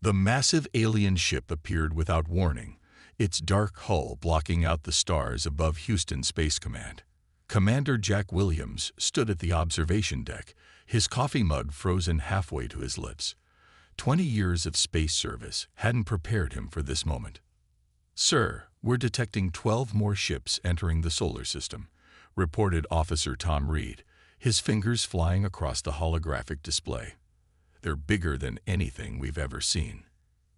The massive alien ship appeared without warning, its dark hull blocking out the stars above Houston Space Command. Commander Jack Williams stood at the observation deck, his coffee mug frozen halfway to his lips. 20 years of space service hadn't prepared him for this moment. "Sir, we're detecting 12 more ships entering the solar system," reported Officer Tom Reed, his fingers flying across the holographic display. "They're bigger than anything we've ever seen."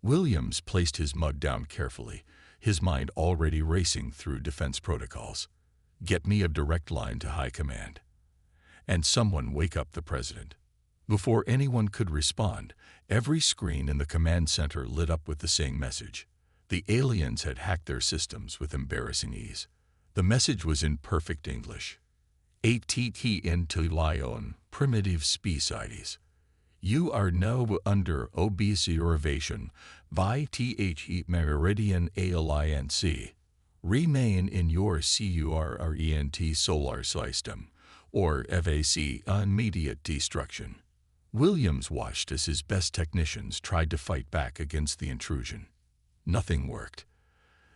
Williams placed his mug down carefully, his mind already racing through defense protocols. "Get me a direct line to High Command. And someone wake up the President." Before anyone could respond, every screen in the command center lit up with the same message. The aliens had hacked their systems with embarrassing ease. The message was in perfect English. "ATT Lion, primitive species. You are now under observation by the Meridian Alliance. Remain in your current solar system, or face immediate destruction." Williams watched as his best technicians tried to fight back against the intrusion. Nothing worked.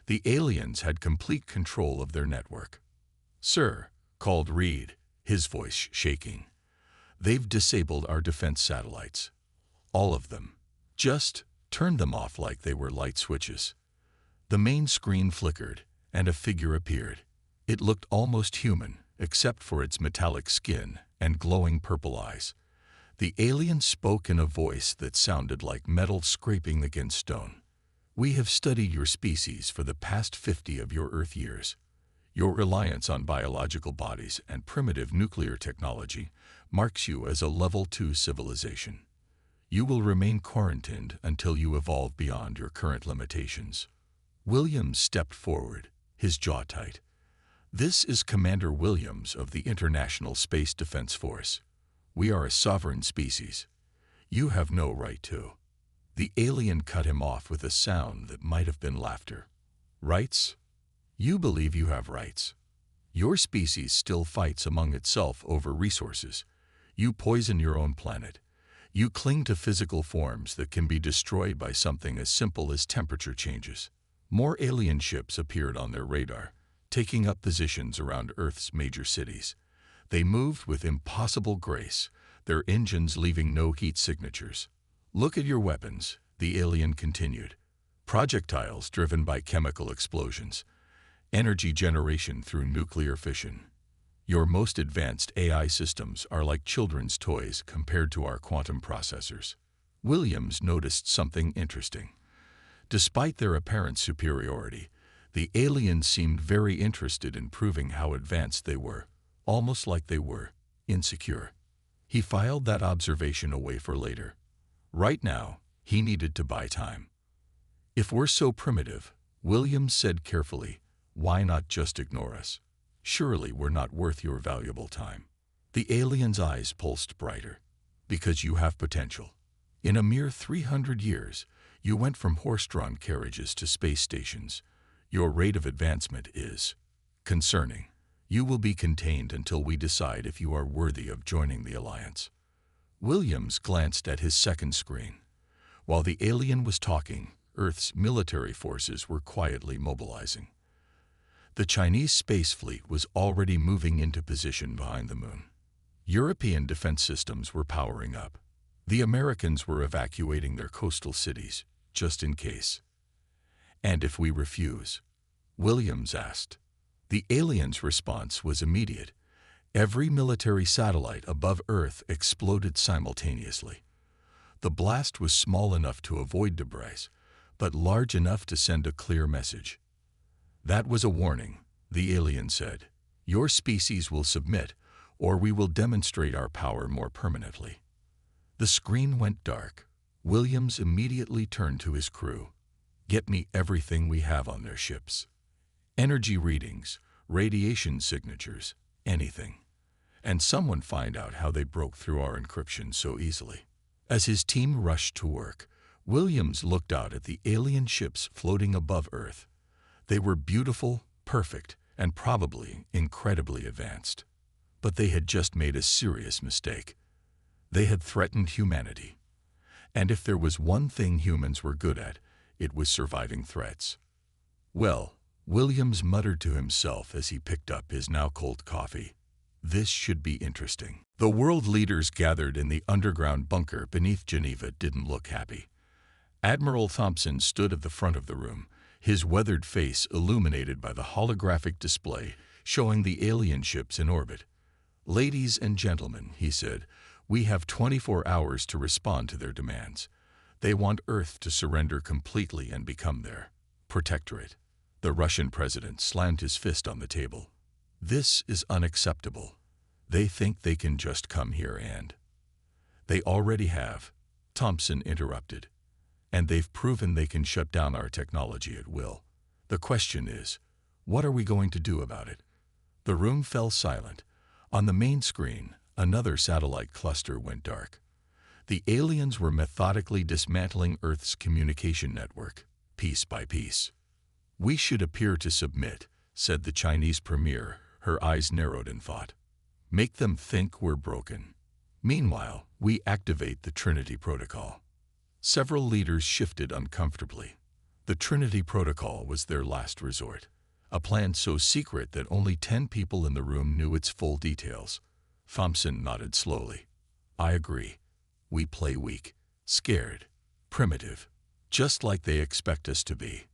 The aliens had complete control of their network. "Sir," called Reed, his voice shaking, "they've disabled our defense satellites. All of them. Just turn them off like they were light switches." The main screen flickered, and a figure appeared. It looked almost human, except for its metallic skin and glowing purple eyes. The alien spoke in a voice that sounded like metal scraping against stone. "We have studied your species for the past 50 of your Earth years. Your reliance on biological bodies and primitive nuclear technology marks you as a Level 2 civilization. You will remain quarantined until you evolve beyond your current limitations." Williams stepped forward, his jaw tight. "This is Commander Williams of the International Space Defense Force. We are a sovereign species. You have no right to." The alien cut him off with a sound that might have been laughter. "Rights? You believe you have rights. Your species still fights among itself over resources. You poison your own planet. You cling to physical forms that can be destroyed by something as simple as temperature changes." More alien ships appeared on their radar, taking up positions around Earth's major cities. They moved with impossible grace, their engines leaving no heat signatures. "Look at your weapons," the alien continued. "Projectiles driven by chemical explosions. Energy generation through nuclear fission. Your most advanced AI systems are like children's toys compared to our quantum processors." Williams noticed something interesting. Despite their apparent superiority, the aliens seemed very interested in proving how advanced they were, almost like they were insecure. He filed that observation away for later. Right now, he needed to buy time. "If we're so primitive," Williams said carefully, "why not just ignore us? Surely we're not worth your valuable time." The alien's eyes pulsed brighter. "Because you have potential. In a mere 300 years, you went from horse-drawn carriages to space stations. Your rate of advancement is concerning. You will be contained until we decide if you are worthy of joining the Alliance." Williams glanced at his second screen. While the alien was talking, Earth's military forces were quietly mobilizing. The Chinese space fleet was already moving into position behind the moon. European defense systems were powering up. The Americans were evacuating their coastal cities, just in case. "And if we refuse?" Williams asked. The alien's response was immediate. Every military satellite above Earth exploded simultaneously. The blast was small enough to avoid debris, but large enough to send a clear message. "That was a warning," the alien said. "Your species will submit, or we will demonstrate our power more permanently." The screen went dark. Williams immediately turned to his crew. "Get me everything we have on their ships. Energy readings, radiation signatures, anything. And someone find out how they broke through our encryption so easily." As his team rushed to work, Williams looked out at the alien ships floating above Earth. They were beautiful, perfect, and probably incredibly advanced. But they had just made a serious mistake. They had threatened humanity. And if there was one thing humans were good at, it was surviving threats. Well, Williams muttered to himself as he picked up his now cold coffee. This should be interesting. The world leaders gathered in the underground bunker beneath Geneva didn't look happy. Admiral Thompson stood at the front of the room, his weathered face illuminated by the holographic display showing the alien ships in orbit. "Ladies and gentlemen," he said, "we have 24 hours to respond to their demands. They want Earth to surrender completely and become their protectorate." The Russian president slammed his fist on the table. "This is unacceptable. They think they can just come here and—" "They already have," Thompson interrupted. "And they've proven they can shut down our technology at will. The question is, what are we going to do about it?" The room fell silent. On the main screen, another satellite cluster went dark. The aliens were methodically dismantling Earth's communication network, piece by piece. "We should appear to submit," said the Chinese premier, her eyes narrowed in thought. "Make them think we're broken. Meanwhile, we activate the Trinity Protocol." Several leaders shifted uncomfortably. The Trinity Protocol was their last resort, a plan so secret that only 10 people in the room knew its full details. Thompson nodded slowly. "I agree. We play weak, scared, primitive, just like they expect us to be."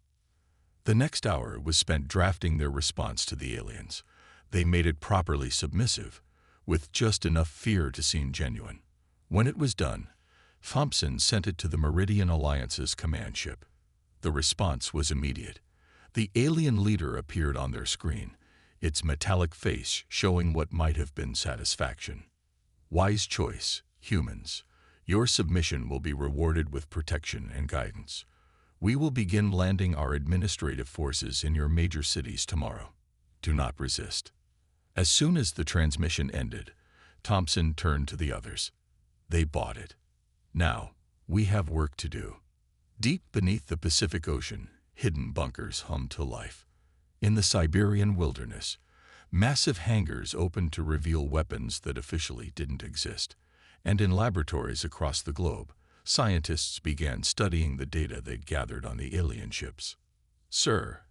The next hour was spent drafting their response to the aliens. They made it properly submissive, with just enough fear to seem genuine. When it was done, Thompson sent it to the Meridian Alliance's command ship. The response was immediate. The alien leader appeared on their screen, its metallic face showing what might have been satisfaction. "Wise choice, humans. Your submission will be rewarded with protection and guidance. We will begin landing our administrative forces in your major cities tomorrow. Do not resist." As soon as the transmission ended, Thompson turned to the others. They bought it. "Now, we have work to do." Deep beneath the Pacific Ocean, hidden bunkers hummed to life. In the Siberian wilderness, massive hangars opened to reveal weapons that officially didn't exist. And in laboratories across the globe, scientists began studying the data they'd gathered on the alien ships. "Sir,"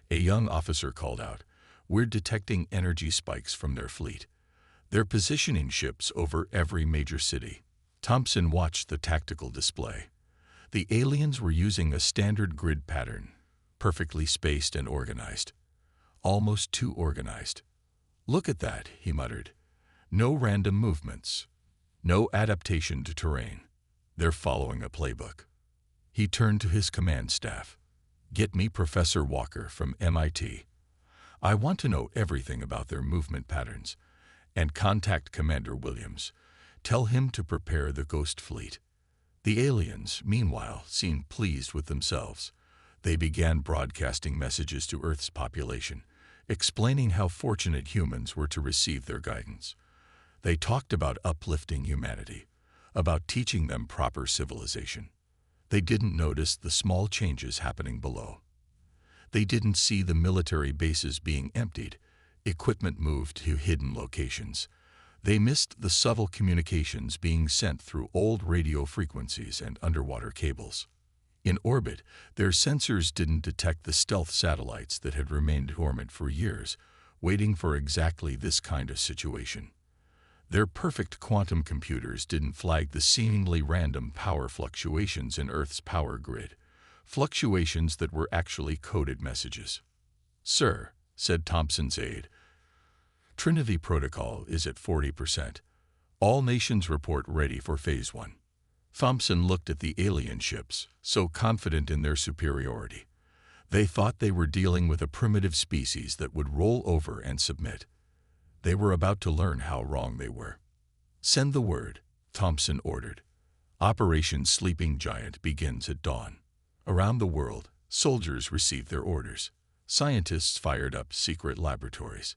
a young officer called out, "we're detecting energy spikes from their fleet. They're positioning ships over every major city." Thompson watched the tactical display. The aliens were using a standard grid pattern, perfectly spaced and organized. Almost too organized. "Look at that," he muttered. "No random movements. No adaptation to terrain. They're following a playbook." He turned to his command staff. "Get me Professor Walker from MIT. I want to know everything about their movement patterns. And contact Commander Williams. Tell him to prepare the Ghost Fleet." The aliens, meanwhile, seemed pleased with themselves. They began broadcasting messages to Earth's population, explaining how fortunate humans were to receive their guidance. They talked about uplifting humanity, about teaching them proper civilization. They didn't notice the small changes happening below. They didn't see the military bases being emptied, equipment moved to hidden locations. They missed the subtle communications being sent through old radio frequencies and underwater cables. In orbit, their sensors didn't detect the stealth satellites that had remained dormant for years, waiting for exactly this kind of situation. Their perfect quantum computers didn't flag the seemingly random power fluctuations in Earth's power grid, fluctuations that were actually coded messages. "Sir," said Thompson's aide, "Trinity Protocol is at 40%. All nations report ready for Phase 1. Thompson looked at the alien ships, so confident in their superiority. They thought they were dealing with a primitive species that would roll over and submit. They were about to learn how wrong they were. "Send the word," Thompson ordered. "Operation Sleeping Giant begins at dawn." Around the world, soldiers received their orders. Scientists fired up secret laboratories.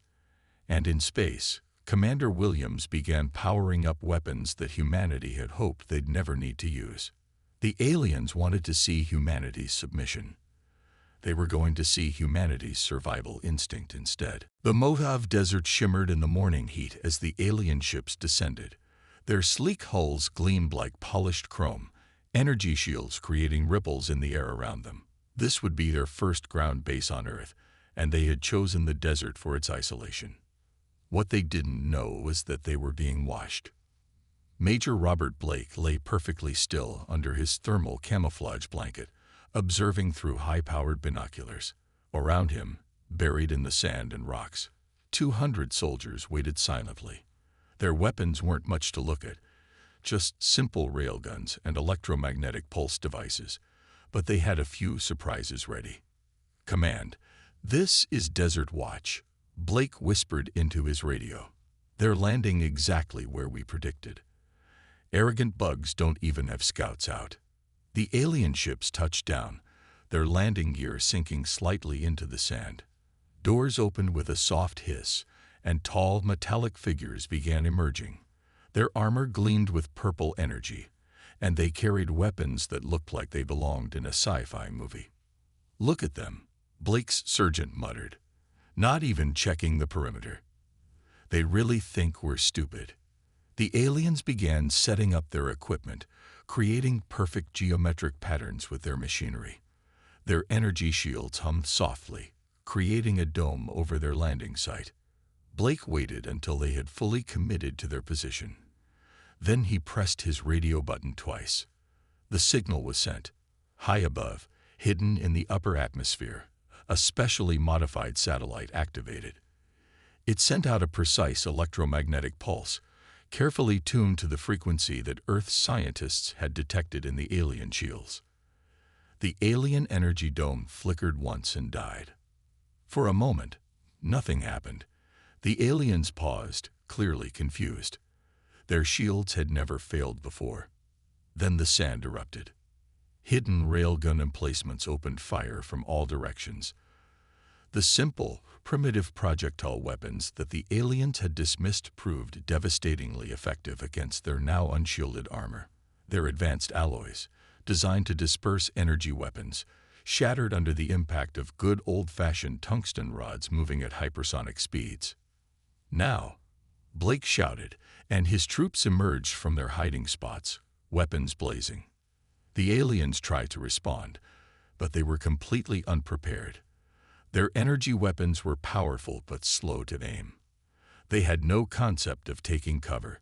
And in space, Commander Williams began powering up weapons that humanity had hoped they'd never need to use. The aliens wanted to see humanity's submission. They were going to see humanity's survival instinct instead. The Mojave Desert shimmered in the morning heat as the alien ships descended. Their sleek hulls gleamed like polished chrome, energy shields creating ripples in the air around them. This would be their first ground base on Earth, and they had chosen the desert for its isolation. What they didn't know was that they were being watched. Major Robert Blake lay perfectly still under his thermal camouflage blanket, observing through high-powered binoculars. Around him, buried in the sand and rocks, 200 soldiers waited silently. Their weapons weren't much to look at, just simple railguns and electromagnetic pulse devices, but they had a few surprises ready. "Command, this is Desert Watch," Blake whispered into his radio. "They're landing exactly where we predicted. Arrogant bugs don't even have scouts out." The alien ships touched down, their landing gear sinking slightly into the sand. Doors opened with a soft hiss, and tall, metallic figures began emerging. Their armor gleamed with purple energy, and they carried weapons that looked like they belonged in a sci-fi movie. "Look at them," Blake's sergeant muttered, "not even checking the perimeter. They really think we're stupid." The aliens began setting up their equipment, creating perfect geometric patterns with their machinery. Their energy shields hummed softly, creating a dome over their landing site. Blake waited until they had fully committed to their position. Then he pressed his radio button twice. The signal was sent. High above, hidden in the upper atmosphere, a specially modified satellite activated. It sent out a precise electromagnetic pulse, carefully tuned to the frequency that Earth's scientists had detected in the alien shields. The alien energy dome flickered once and died. For a moment, nothing happened. The aliens paused, clearly confused. Their shields had never failed before. Then the sand erupted. Hidden railgun emplacements opened fire from all directions. The simple, primitive projectile weapons that the aliens had dismissed proved devastatingly effective against their now unshielded armor. Their advanced alloys, designed to disperse energy weapons, shattered under the impact of good old-fashioned tungsten rods moving at hypersonic speeds. "Now," Blake shouted, and his troops emerged from their hiding spots, weapons blazing. The aliens tried to respond, but they were completely unprepared. Their energy weapons were powerful but slow to aim. They had no concept of taking cover.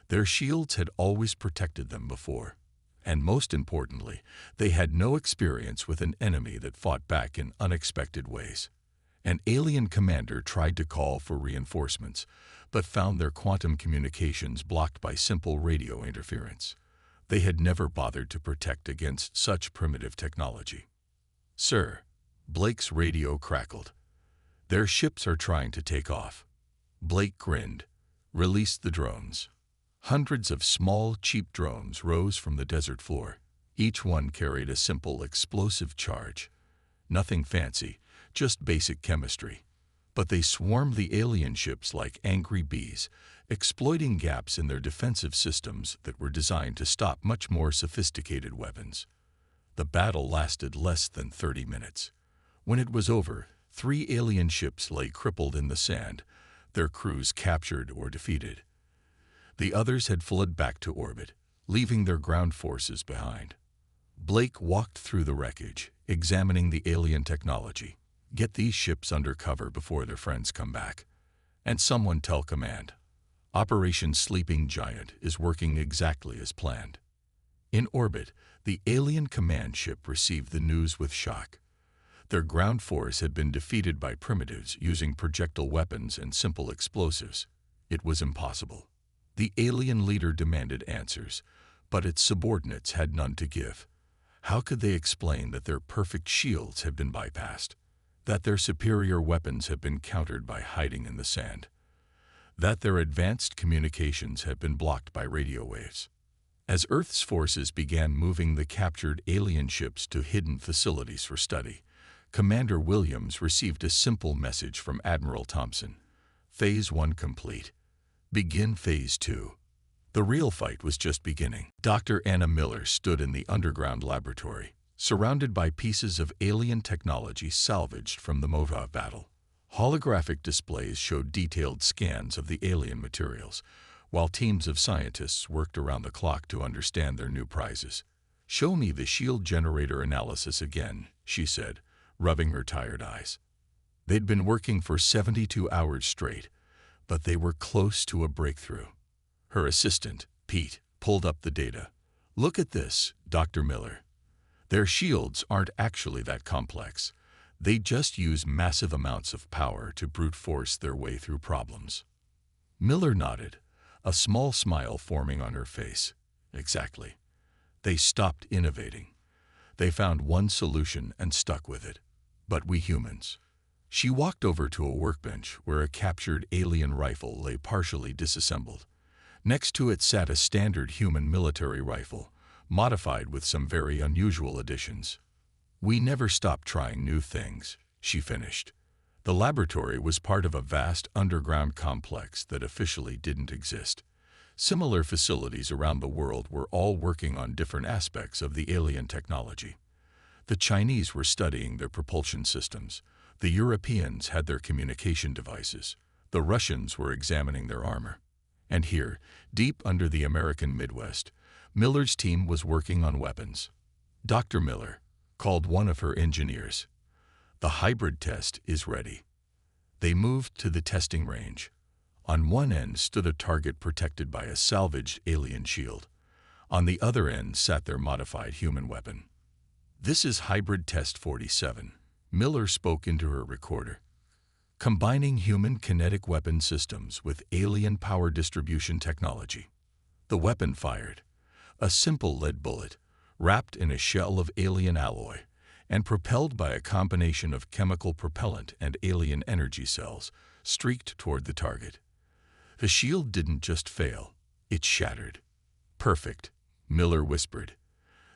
Their shields had always protected them before. And most importantly, they had no experience with an enemy that fought back in unexpected ways. An alien commander tried to call for reinforcements, but found their quantum communications blocked by simple radio interference. They had never bothered to protect against such primitive technology. "Sir," Blake's radio crackled, "their ships are trying to take off." Blake grinned, released the drones. Hundreds of small, cheap drones rose from the desert floor. Each one carried a simple explosive charge. Nothing fancy, just basic chemistry. But they swarmed the alien ships like angry bees, exploiting gaps in their defensive systems that were designed to stop much more sophisticated weapons. The battle lasted less than 30 minutes. When it was over, 3 alien ships lay crippled in the sand, their crews captured or defeated. The others had fled back to orbit, leaving their ground forces behind. Blake walked through the wreckage, examining the alien technology. "Get these ships under cover before their friends come back. And someone tell command. Operation Sleeping Giant is working exactly as planned." In orbit, the alien command ship received the news with shock. Their ground force had been defeated by primitives using projectile weapons and simple explosives. It was impossible. The alien leader demanded answers, but its subordinates had none to give. How could they explain that their perfect shields had been bypassed? That their superior weapons had been countered by hiding in the sand? That their advanced communications had been blocked by radio waves? As Earth's forces began moving the captured alien ships to hidden facilities for study, Commander Williams received a simple message from Admiral Thompson. Phase 1 complete. Begin Phase 2. The real fight was just beginning. Dr. Anna Miller stood in the underground laboratory, surrounded by pieces of alien technology salvaged from the Mova battle. Holographic displays showed detailed scans of the alien materials, while teams of scientists worked around the clock to understand their new prizes. "Show me the shield generator analysis again," she said, rubbing her tired eyes. They'd been working for 72 hours straight, but they were close to a breakthrough. Her assistant, Pete, pulled up the data. "Look at this, Dr. Miller. Their shields aren't actually that complex. They just use massive amounts of power to brute force their way through problems." Miller nodded, a small smile forming on her face. "Exactly. They stopped innovating. They found one solution and stuck with it. But we humans." She walked over to a workbench where a captured alien rifle lay partially disassembled. Next to it sat a standard human military rifle, modified with some very unusual additions. "We never stopped trying new things," she finished. The laboratory was part of a vast underground complex that officially didn't exist. Similar facilities around the world were all working on different aspects of the alien technology. The Chinese were studying their propulsion systems. The Europeans had their communication devices. The Russians were examining their armor. And here, deep under the American Midwest, Miller's team was working on weapons. "Dr. Miller," called one of her engineers, "the hybrid test is ready." They moved to the testing range. On one end stood a target protected by a salvaged alien shield. On the other end sat their modified human weapon. "This is Hybrid Test 47. Miller spoke into her recorder. "Combining human kinetic weapon systems with alien power distribution technology." The weapon fired. A simple lead bullet, wrapped in a shell of alien alloy, and propelled by a combination of chemical propellant and alien energy cells, streaked toward the target. The shield didn't just fail, it shattered. "Perfect," Miller whispered.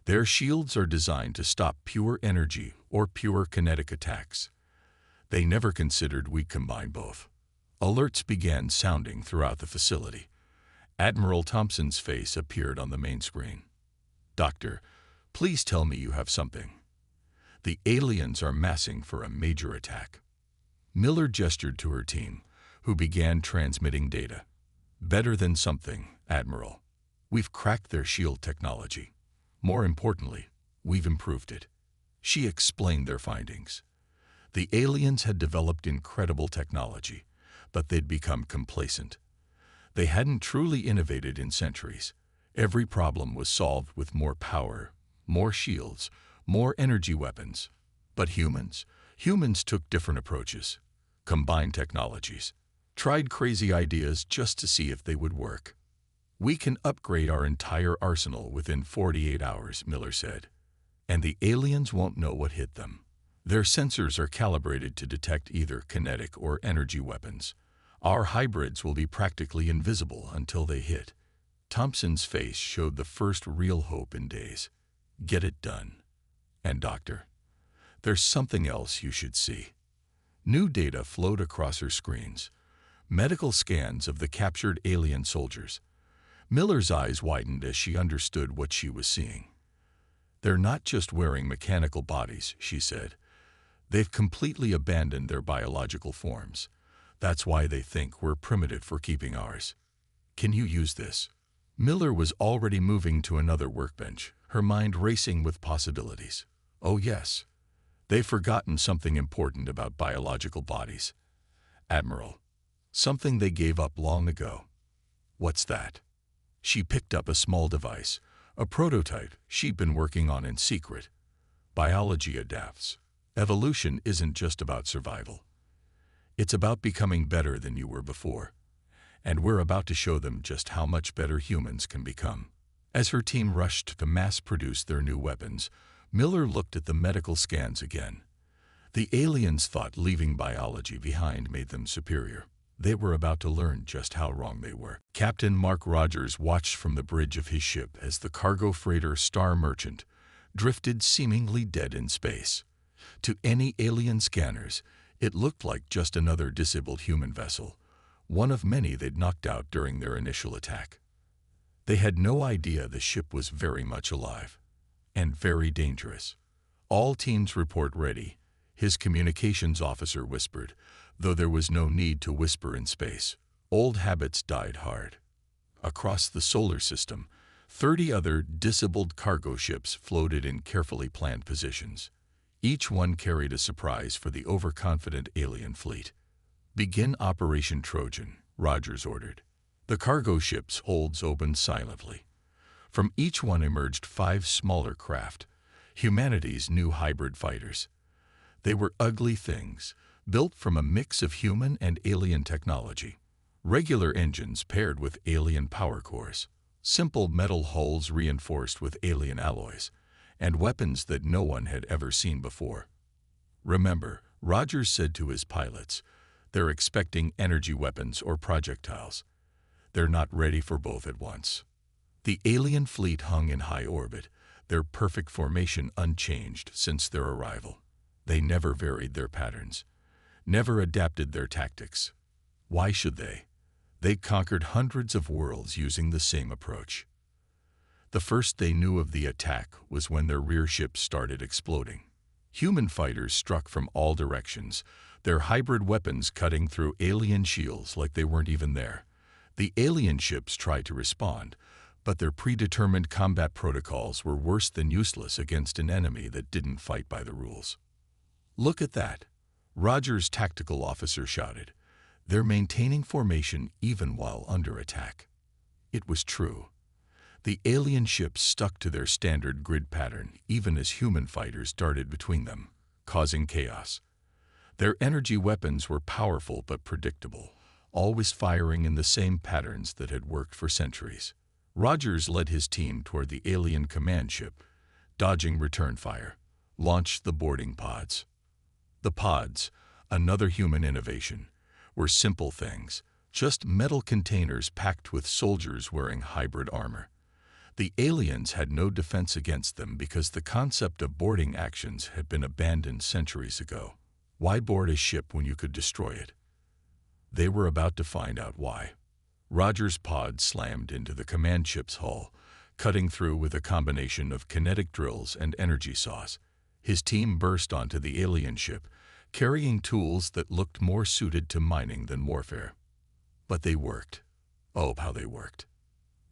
"Their shields are designed to stop pure energy or pure kinetic attacks. They never considered we'd combine both." Alerts began sounding throughout the facility. Admiral Thompson's face appeared on the main screen. "Doctor, please tell me you have something. The aliens are massing for a major attack." Miller gestured to her team, who began transmitting data. "Better than something, Admiral. We've cracked their shield technology. More importantly, we've improved it." She explained their findings. The aliens had developed incredible technology, but they'd become complacent. They hadn't truly innovated in centuries. Every problem was solved with more power, more shields, more energy weapons. But humans took different approaches, combined technologies, tried crazy ideas just to see if they would work. "We can upgrade our entire arsenal within 48 hours, Miller said. "And the aliens won't know what hit them. Their sensors are calibrated to detect either kinetic or energy weapons. Our hybrids will be practically invisible until they hit." Thompson's face showed the first real hope in days. "Get it done. And doctor, there's something else you should see." New data flowed across her screens. Medical scans of the captured alien soldiers. Miller's eyes widened as she understood what she was seeing. "They're not just wearing mechanical bodies," she said. "They've completely abandoned their biological forms. That's why they think we're primitive for keeping ours. Can you use this?" Miller was already moving to another workbench, her mind racing with possibilities. "Oh yes. They've forgotten something important about biological bodies, Admiral. Something they gave up long ago." "What's that?" She picked up a small device, a prototype she'd been working on in secret. "Biology adapts. Evolution isn't just about survival. It's about becoming better than you were before. And we're about to show them just how much better humans can become." As her team rushed to mass-produce their new weapons, Miller looked at the medical scans again. The aliens thought leaving biology behind made them superior. They were about to learn just how wrong they were. Captain Mark Rogers watched from the bridge of his ship as the cargo freighter Star Merchant drifted seemingly dead in space. To any alien scanners, it looked like just another disabled human vessel, one of many they'd knocked out during their initial attack. They had no idea the ship was very much alive, and very dangerous. "All teams report ready," his communications officer whispered, though there was no need to whisper in space. Old habits died hard. Across the solar system, 30 other disabled cargo ships floated in carefully planned positions. Each one carried a surprise for the overconfident alien fleet. "Begin Operation Trojan," Rogers ordered. The cargo ships' holds opened silently. From each one emerged 5 smaller craft, humanity's new hybrid fighters. They were ugly things, built from a mix of human and alien technology. Regular engines paired with alien power cores, simple metal hulls reinforced with alien alloys, and weapons that no one had ever seen before. "Remember," Rogers said to his pilots, "they're expecting energy weapons or projectiles. They're not ready for both at once." The alien fleet hung in high orbit, their perfect formation unchanged since their arrival. They never varied their patterns, never adapted their tactics. Why should they? They conquered hundreds of worlds using the same approach. The first they knew of the attack was when their rear ships started exploding. Human fighters struck from all directions, their hybrid weapons cutting through alien shields like they weren't even there. The alien ships tried to respond, but their predetermined combat protocols were worse than useless against an enemy that didn't fight by the rules. "Look at that," Rogers' tactical officer shouted. "They're maintaining formation even while under attack." It was true. The alien ships stuck to their standard grid pattern even as human fighters darted between them, causing chaos. Their energy weapons were powerful but predictable, always firing in the same patterns that had worked for centuries. Rogers led his team toward the alien command ship, dodging return fire, launched the boarding pods. The pods, another human innovation, were simple things, just metal containers packed with soldiers wearing hybrid armor. The aliens had no defense against them because the concept of boarding actions had been abandoned centuries ago. Why board a ship when you could destroy it? They were about to find out why. Rogers' pod slammed into the command ship's hull, cutting through with a combination of kinetic drills and energy saws. His team burst onto the alien ship, carrying tools that looked more suited to mining than warfare. But they worked. Oh, how they worked.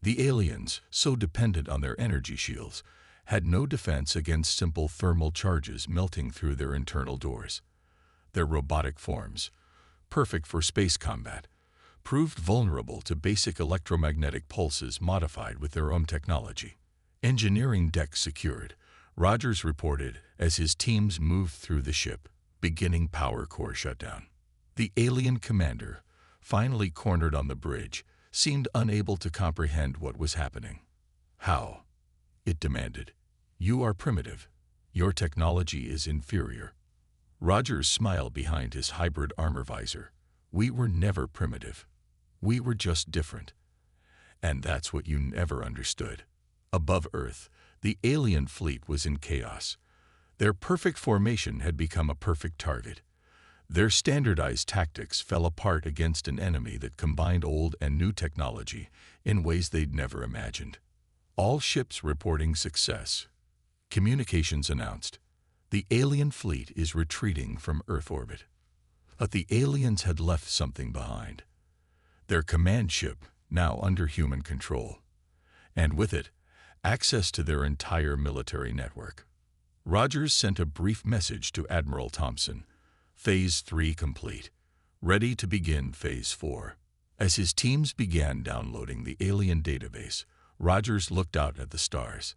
The aliens, so dependent on their energy shields, had no defense against simple thermal charges melting through their internal doors. Their robotic forms, perfect for space combat, proved vulnerable to basic electromagnetic pulses modified with their own technology. "Engineering deck secured," Rogers reported as his teams moved through the ship, beginning power core shutdown. The alien commander, finally cornered on the bridge, seemed unable to comprehend what was happening. "How?" it demanded. "You are primitive. Your technology is inferior." Rogers smiled behind his hybrid armor visor. "We were never primitive. We were just different. And that's what you never understood." Above Earth, the alien fleet was in chaos. Their perfect formation had become a perfect target. Their standardized tactics fell apart against an enemy that combined old and new technology in ways they'd never imagined. All ships reporting success. Communications announced, "The alien fleet is retreating from Earth orbit." But the aliens had left something behind. Their command ship, now under human control. And with it, access to their entire military network. Rogers sent a brief message to Admiral Thompson. Phase 3 complete. Ready to begin Phase 4. As his teams began downloading the alien database, Rogers looked out at the stars.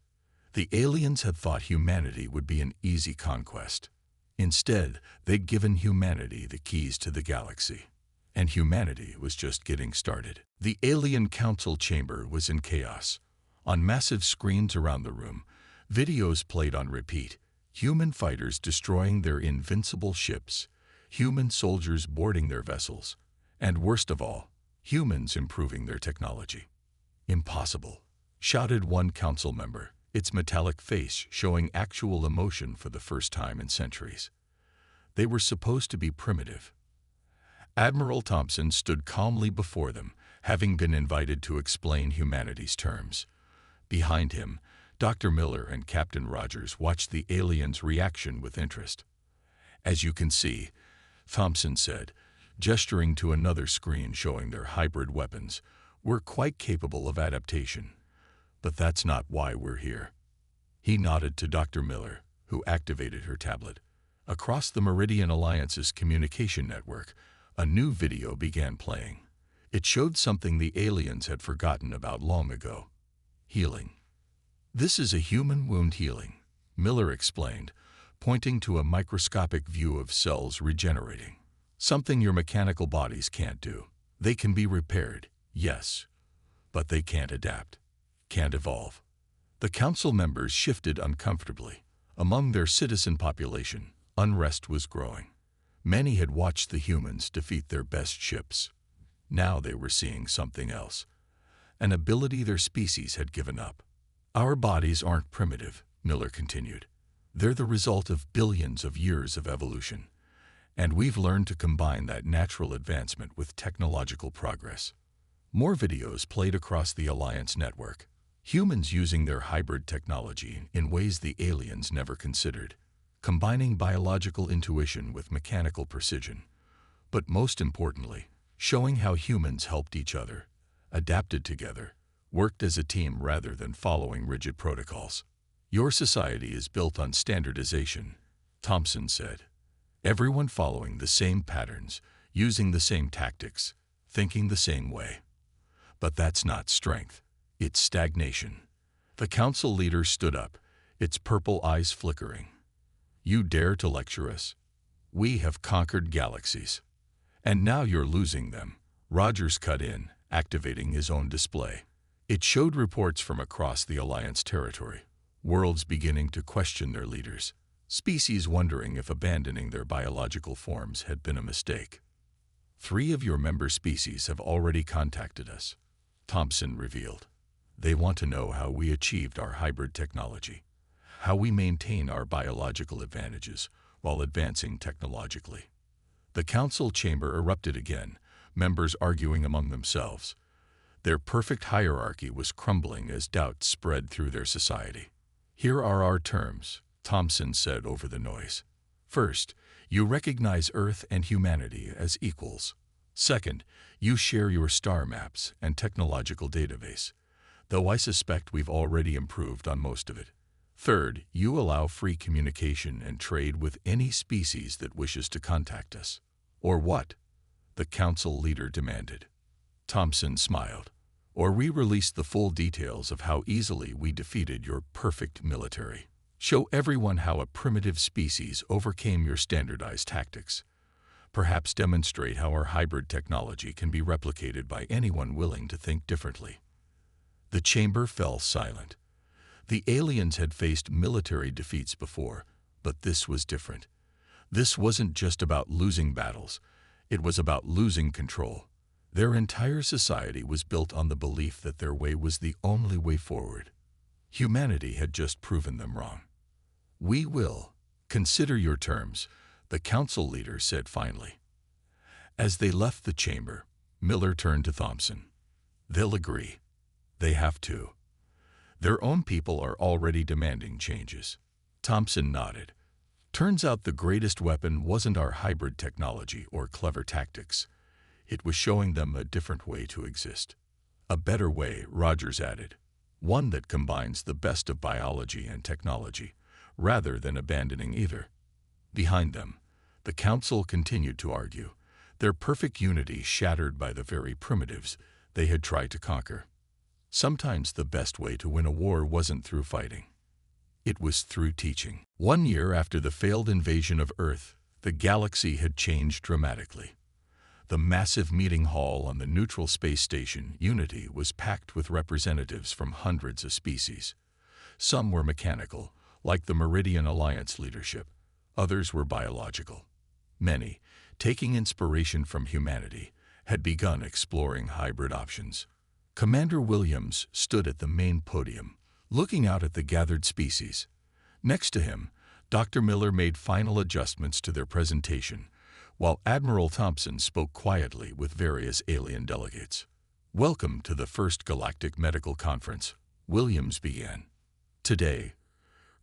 The aliens had thought humanity would be an easy conquest. Instead, they'd given humanity the keys to the galaxy. And humanity was just getting started. The alien council chamber was in chaos. On massive screens around the room, videos played on repeat, human fighters destroying their invincible ships, human soldiers boarding their vessels, and worst of all, humans improving their technology. "Impossible," shouted one council member, its metallic face showing actual emotion for the first time in centuries. They were supposed to be primitive. Admiral Thompson stood calmly before them, having been invited to explain humanity's terms. Behind him, Dr. Miller and Captain Rogers watched the aliens' reaction with interest. "As you can see," Thompson said, gesturing to another screen showing their hybrid weapons, "we're quite capable of adaptation. But that's not why we're here. He nodded to Dr. Miller, who activated her tablet. Across the Meridian Alliance's communication network, a new video began playing. It showed something the aliens had forgotten about long ago. Healing. This is a human wound healing, Miller explained, pointing to a microscopic view of cells regenerating. Something your mechanical bodies can't do. They can be repaired, yes, but they can't adapt, can't evolve. The council members shifted uncomfortably. Among their citizen population, unrest was growing. Many had watched the humans defeat their best ships. Now they were seeing something else, an ability their species had given up. Our bodies aren't primitive, Miller continued. They're the result of billions of years of evolution, and we've learned to combine that natural advancement with technological progress. More videos played across the Alliance network. Humans using their hybrid technology in ways the aliens never considered, combining biological intuition with mechanical precision. But most importantly, showing how humans helped each other, adapted together, worked as a team rather than following rigid protocols. Your society is built on standardization, Thompson said. Everyone following the same patterns, using the same tactics, thinking the same way. But that's not strength. It's stagnation. The council leader stood up, its purple eyes flickering. You dare to lecture us? We have conquered galaxies. And now you're losing them. Rogers cut in, activating his own display. It showed reports from across the Alliance territory, worlds beginning to question their leaders, species wondering if abandoning their biological forms had been a mistake. 3 of your member species have already contacted us, Thompson revealed. They want to know how we achieved our hybrid technology, how we maintain our biological advantages while advancing technologically. The council chamber erupted again, members arguing among themselves. Their perfect hierarchy was crumbling as doubt spread through their society. Here are our terms, Thompson said over the noise. First, you recognize Earth and humanity as equals. Second, you share your star maps and technological database, though I suspect we've already improved on most of it. Third, you allow free communication and trade with any species that wishes to contact us. Or what? The council leader demanded. Thompson smiled. Or we release the full details of how easily we defeated your perfect military. Show everyone how a primitive species overcame your standardized tactics. Perhaps demonstrate how our hybrid technology can be replicated by anyone willing to think differently. The chamber fell silent. The aliens had faced military defeats before, but this was different. This wasn't just about losing battles. It was about losing control. Their entire society was built on the belief that their way was the only way forward. Humanity had just proven them wrong. We will consider your terms, the council leader said finally. As they left the chamber, Miller turned to Thompson. They'll agree. They have to. Their own people are already demanding changes. Thompson nodded. Turns out the greatest weapon wasn't our hybrid technology or clever tactics. It was showing them a different way to exist. A better way, Rogers added. One that combines the best of biology and technology, rather than abandoning either. Behind them, the council continued to argue, their perfect unity shattered by the very primitives they had tried to conquer. Sometimes the best way to win a war wasn't through fighting. It was through teaching. 1 year after the failed invasion of Earth, the galaxy had changed dramatically. The massive meeting hall on the neutral space station, Unity, was packed with representatives from hundreds of species. Some were mechanical, like the Meridian Alliance leadership. Others were biological. Many, taking inspiration from humanity, had begun exploring hybrid options. Commander Williams stood at the main podium, looking out at the gathered species. Next to him, Dr. Miller made final adjustments to their presentation, while Admiral Thompson spoke quietly with various alien delegates. Welcome to the first Galactic Medical Conference, Williams began. Today,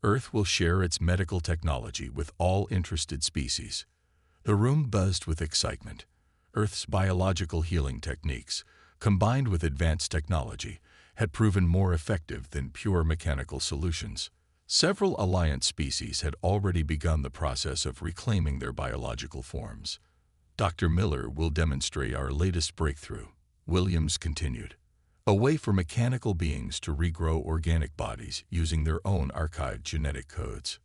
Earth will share its medical technology with all interested species. The room buzzed with excitement. Earth's biological healing techniques, combined with advanced technology, had proven more effective than pure mechanical solutions. Several Alliance species had already begun the process of reclaiming their biological forms. Dr. Miller will demonstrate our latest breakthrough, Williams continued. A way for mechanical beings to regrow organic bodies using their own archived genetic codes.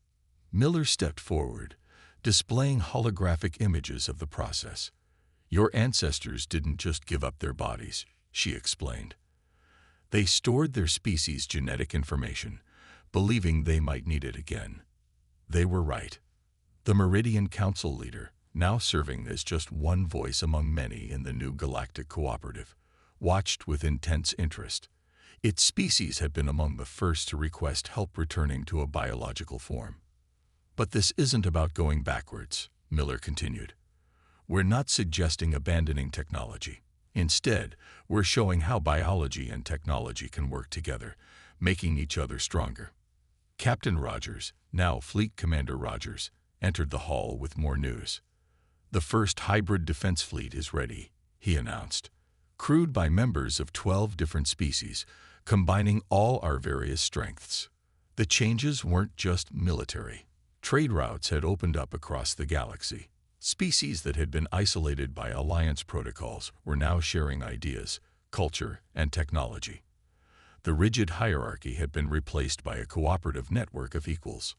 Miller stepped forward, displaying holographic images of the process. Your ancestors didn't just give up their bodies, she explained. They stored their species' genetic information, believing they might need it again. They were right. The Meridian Council leader, now serving as just one voice among many in the new galactic cooperative, watched with intense interest. Its species had been among the first to request help returning to a biological form. But this isn't about going backwards, Miller continued. We're not suggesting abandoning technology. Instead, we're showing how biology and technology can work together, making each other stronger. Captain Rogers, now Fleet Commander Rogers, entered the hall with more news. The first hybrid defense fleet is ready, he announced. Crewed by members of 12 different species, combining all our various strengths. The changes weren't just military. Trade routes had opened up across the galaxy. Species that had been isolated by Alliance protocols were now sharing ideas, culture, and technology. The rigid hierarchy had been replaced by a cooperative network of equals.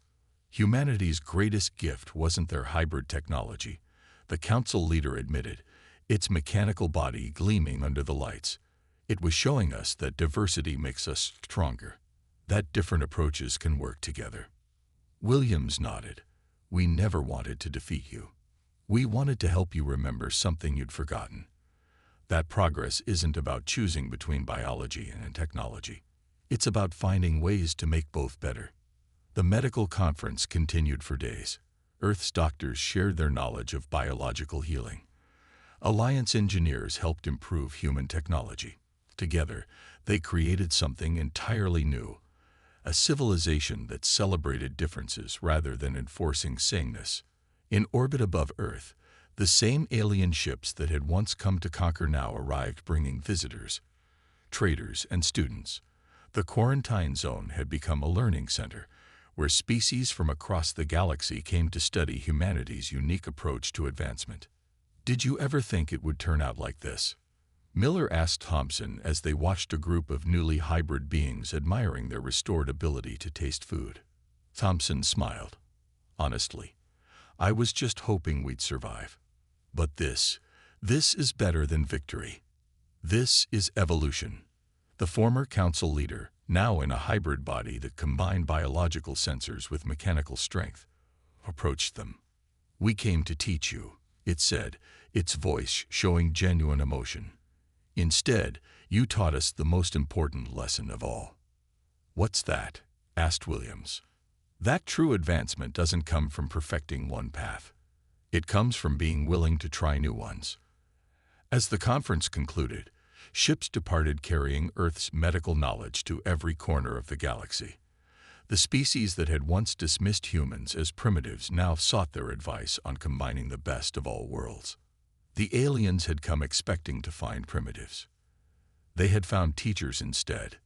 Humanity's greatest gift wasn't their hybrid technology, the Council leader admitted, its mechanical body gleaming under the lights. It was showing us that diversity makes us stronger, that different approaches can work together. Williams nodded. We never wanted to defeat you. We wanted to help you remember something you'd forgotten. That progress isn't about choosing between biology and technology. It's about finding ways to make both better. The medical conference continued for days. Earth's doctors shared their knowledge of biological healing. Alliance engineers helped improve human technology. Together, they created something entirely new, a civilization that celebrated differences rather than enforcing sameness. In orbit above Earth, the same alien ships that had once come to conquer now arrived bringing visitors, traders, and students. The quarantine zone had become a learning center, where species from across the galaxy came to study humanity's unique approach to advancement. Did you ever think it would turn out like this? Miller asked Thompson as they watched a group of newly hybrid beings admiring their restored ability to taste food. Thompson smiled. Honestly, I was just hoping we'd survive. But this is better than victory. This is evolution. The former council leader, now in a hybrid body that combined biological sensors with mechanical strength, approached them. We came to teach you, it said, its voice showing genuine emotion. Instead, you taught us the most important lesson of all. What's that? Asked Williams. That true advancement doesn't come from perfecting one path. It comes from being willing to try new ones. As the conference concluded, ships departed carrying Earth's medical knowledge to every corner of the galaxy. The species that had once dismissed humans as primitives now sought their advice on combining the best of all worlds. The aliens had come expecting to find primitives. They had found teachers instead.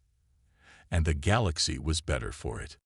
And the galaxy was better for it.